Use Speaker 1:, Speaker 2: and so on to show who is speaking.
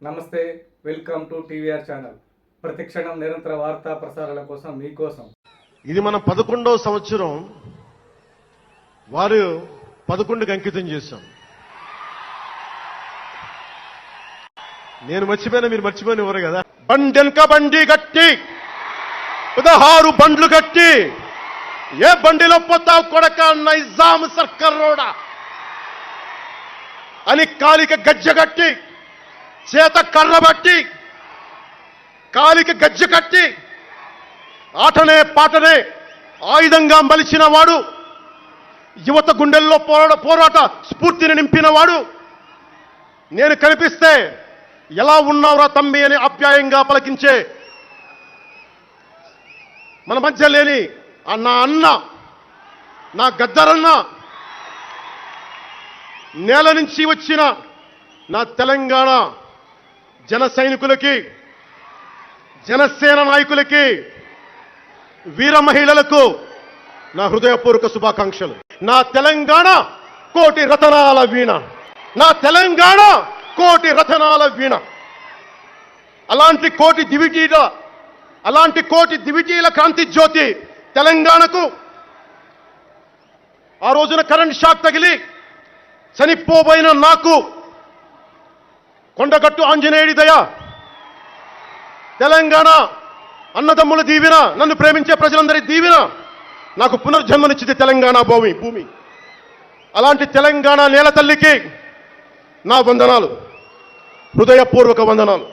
Speaker 1: నమస్తే, welcome to TVR channel. ప్రతిక్షణం నిరంతర వార్తా ప్రసారాల కోసం మీకోసం.
Speaker 2: ఇది మన 11వ సంవత్సరం. వారు 11కి అంకితం చేశాం. నేను మర్చిపోయినా మీరు మర్చిపోయిన ఎవరు కదా. బండెనక బండి కట్టి 16 బండ్లు కట్టి ఏ బండిలో పోతావు కొడక నైజాం సర్కార్ రోడా అని కాలిక గజ్జ కట్టి చేత కర్రబట్టి కాలికి గజ్జ కట్టి ఆటనే పాటనే ఆయుధంగా మలిచిన వాడు, యువత గుండెల్లో పోరాట స్ఫూర్తిని నింపినవాడు, నేను కనిపిస్తే ఎలా ఉన్నావురా తమ్మి అని ఆప్యాయంగా పలికించే మన మధ్య లేని నా అన్న, నా గద్దరన్న, నేల నుంచి వచ్చిన నా తెలంగాణ జన సైనికులకి, జనసేన నాయకులకి, వీర మహిళలకు నా హృదయపూర్వక శుభాకాంక్షలు. నా తెలంగాణ కోటి రతనాల వీణ, నా తెలంగాణ కోటి రతనాల వీణ. అలాంటి కోటి దివిటీల క్రాంతి జ్యోతి తెలంగాణకు ఆ రోజున కరెంట్ షాక్ తగిలి చనిపోబోయిన నాకు కొండగట్టు ఆంజనేయుడి దయ, తెలంగాణ అన్నదమ్ముల దీవెన, నన్ను ప్రేమించే ప్రజలందరి దీవెన నాకు పునర్జన్మనిచ్చింది తెలంగాణ భూమి. అలాంటి తెలంగాణ నేల తల్లికి నా వందనాలు, హృదయపూర్వక వందనాలు.